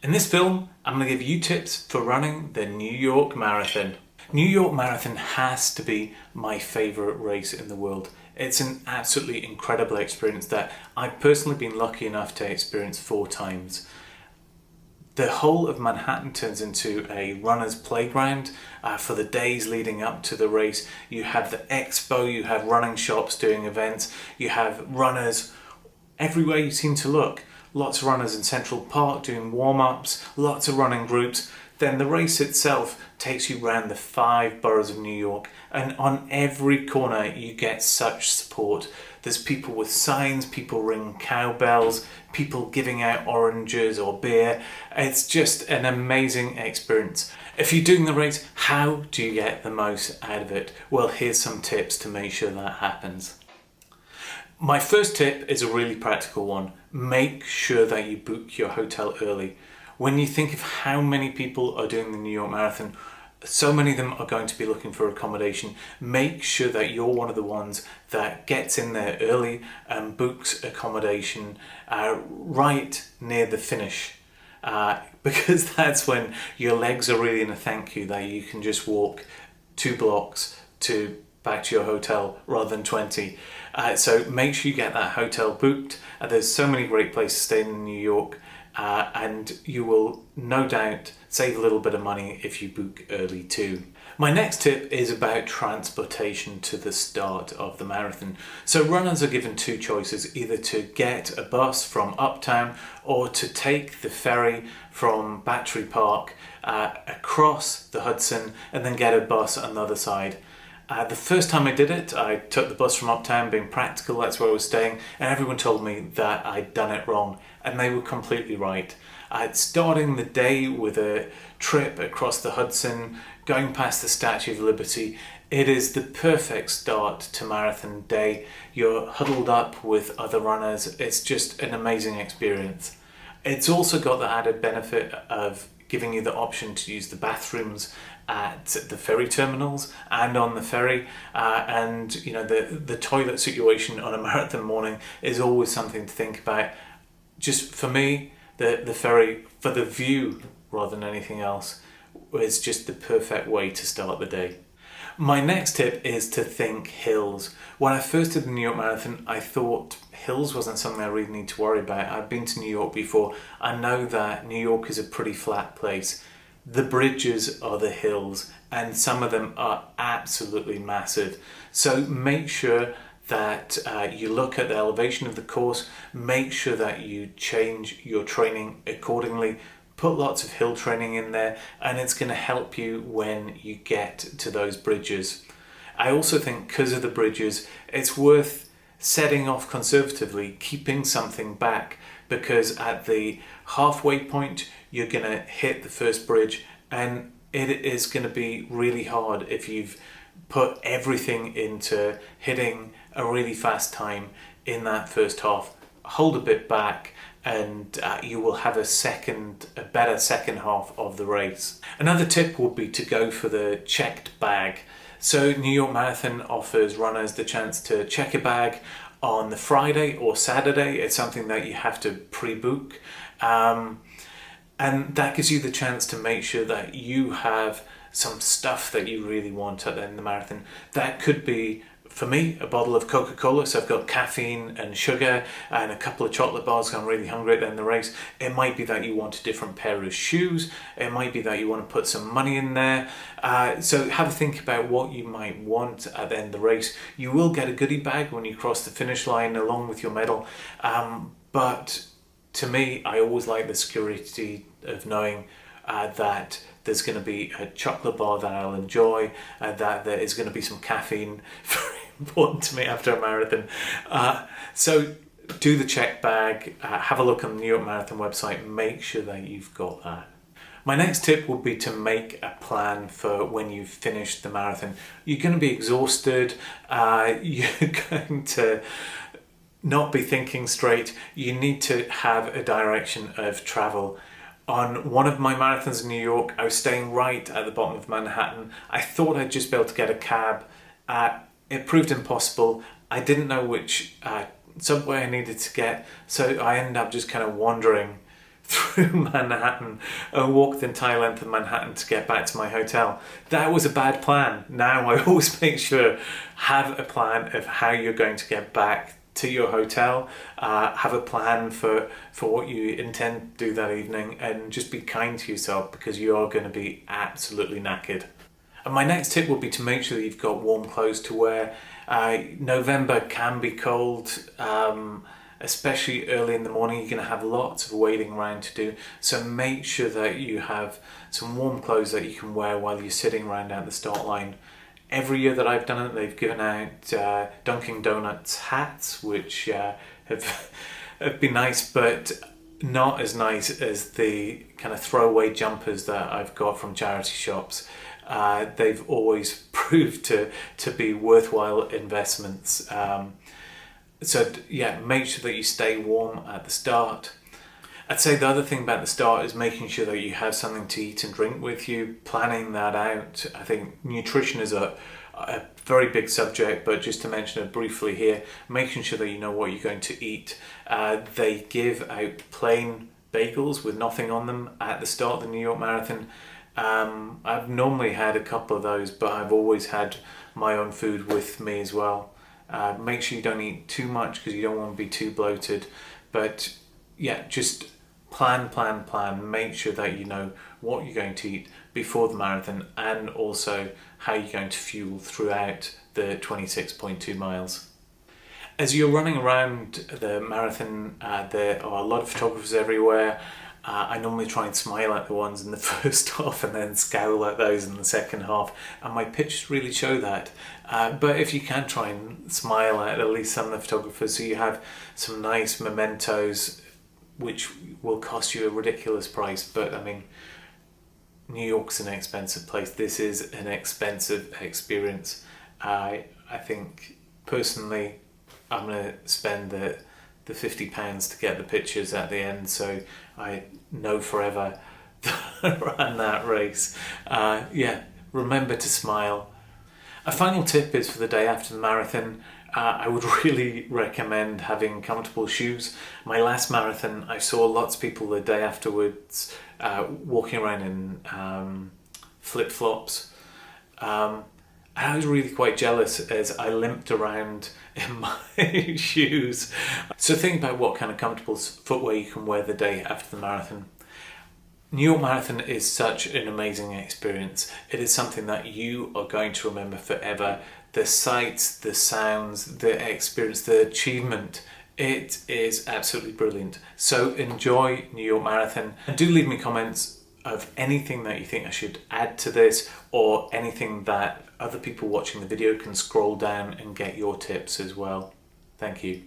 In this film, I'm going to give you tips for running the New York Marathon. New York Marathon has to be my favourite race in the world. It's an absolutely incredible experience that I've personally been lucky enough to experience 4 times. The whole of Manhattan turns into a runner's playground for the days leading up to the race. You have the expo, you have running shops doing events, you have runners everywhere you seem to look. Lots of runners in Central Park doing warm-ups, lots of running groups. Then the race itself takes you around the 5 boroughs of New York, and on every corner you get such support. There's people with signs, people ringing cowbells, people giving out oranges or beer. It's just an amazing experience. If you're doing the race, how do you get the most out of it? Well, here's some tips to make sure that happens. My first tip is a really practical one. Make sure that you book your hotel early. When you think of how many people are doing the New York Marathon, so many of them are going to be looking for accommodation. Make sure that you're one of the ones that gets in there early and books accommodation right near the finish. Because that's when your legs are really in a thank you, that you can just walk 2 blocks back to your hotel rather than 20. So make sure you get that hotel booked. There's so many great places staying in New York, and you will no doubt save a little bit of money if you book early too. My next tip is about transportation to the start of the marathon. So runners are given 2 choices, either to get a bus from Uptown or to take the ferry from Battery Park across the Hudson and then get a bus on the other side. The first time I did it, I took the bus from Uptown, being practical, that's where I was staying, and everyone told me that I'd done it wrong, and they were completely right. Starting the day with a trip across the Hudson, going past the Statue of Liberty, it is the perfect start to marathon day. You're huddled up with other runners. It's just an amazing experience. It's also got the added benefit of giving you the option to use the bathrooms at the ferry terminals and on the ferry, and you know the toilet situation on a marathon morning is always something to think about. Just for me, the ferry, for the view rather than anything else, is just the perfect way to start the day. My next tip is to think hills. When I first did the New York Marathon, I thought hills wasn't something I really need to worry about. I've been to New York before. I know that New York is a pretty flat place. The bridges are the hills, and some of them are absolutely massive. So make sure that you look at the elevation of the course, make sure that you change your training accordingly. Put lots of hill training in there, and it's going to help you when you get to those bridges. I also think because of the bridges, it's worth setting off conservatively, keeping something back, because at the halfway point, you're going to hit the first bridge, and it is going to be really hard if you've put everything into hitting a really fast time in that first half. Hold a bit back, and you will have a better second half of the race. Another tip would be to go for the checked bag. So New York Marathon offers runners the chance to check a bag on the Friday or Saturday. It's something that you have to pre-book, and that gives you the chance to make sure that you have some stuff that you really want at the end of the marathon. That could be, for me, a bottle of Coca-Cola, so I've got caffeine and sugar and a couple of chocolate bars because I'm really hungry at the end of the race. It might be that you want a different pair of shoes. It might be that you want to put some money in there. So have a think about what you might want at the end of the race. You will get a goodie bag when you cross the finish line along with your medal. But to me, I always like the security of knowing that there's going to be a chocolate bar that I'll enjoy, that there is going to be some caffeine, very important to me after a marathon. So do the check bag, have a look on the New York Marathon website, make sure that you've got that. My next tip would be to make a plan for when you've finished the marathon. You're going to be exhausted, you're going to not be thinking straight. You need to have a direction of travel. On one of my marathons in New York, I was staying right at the bottom of Manhattan. I thought I'd just be able to get a cab. It proved impossible. I didn't know which subway I needed to get, so I ended up just kind of wandering through Manhattan and walk the entire length of Manhattan to get back to my hotel. That was a bad plan. Now I always make sure, have a plan of how you're going to get back to your hotel, have a plan for what you intend to do that evening, and just be kind to yourself because you are going to be absolutely knackered. And my next tip would be to make sure that you've got warm clothes to wear. November can be cold, especially early in the morning. You're going to have lots of waiting around to do, so make sure that you have some warm clothes that you can wear while you're sitting around at the start line. Every year that I've done it, they've given out Dunkin' Donuts hats, which have been nice, but not as nice as the kind of throwaway jumpers that I've got from charity shops. They've always proved to be worthwhile investments. So yeah, make sure that you stay warm at the start. I'd say the other thing about the start is making sure that you have something to eat and drink with you, planning that out. I think nutrition is a very big subject, but just to mention it briefly here, making sure that you know what you're going to eat. They give out plain bagels with nothing on them at the start of the New York Marathon. I've normally had a couple of those, but I've always had my own food with me as well. Make sure you don't eat too much because you don't want to be too bloated, but yeah, just plan. Make sure that you know what you're going to eat before the marathon and also how you're going to fuel throughout the 26.2 miles. As you're running around the marathon, there are a lot of photographers everywhere. I normally try and smile at the ones in the first half and then scowl at those in the second half, and my pictures really show that. But if you can, try and smile at least some of the photographers, so you have some nice mementos, which will cost you a ridiculous price. But I mean, New York's an expensive place. This is an expensive experience. I think personally I'm going to spend the £50 to get the pictures at the end, so I know forever that I ran that race. Yeah, remember to smile. A final tip is for the day after the marathon. I would really recommend having comfortable shoes. My last marathon, I saw lots of people the day afterwards walking around in flip-flops. I was really quite jealous as I limped around in my shoes. So think about what kind of comfortable footwear you can wear the day after the marathon. New York Marathon is such an amazing experience. It is something that you are going to remember forever. The sights, the sounds, the experience, the achievement. It is absolutely brilliant. So enjoy New York Marathon, and do leave me comments of anything that you think I should add to this, or anything that other people watching the video can scroll down and get your tips as well. Thank you.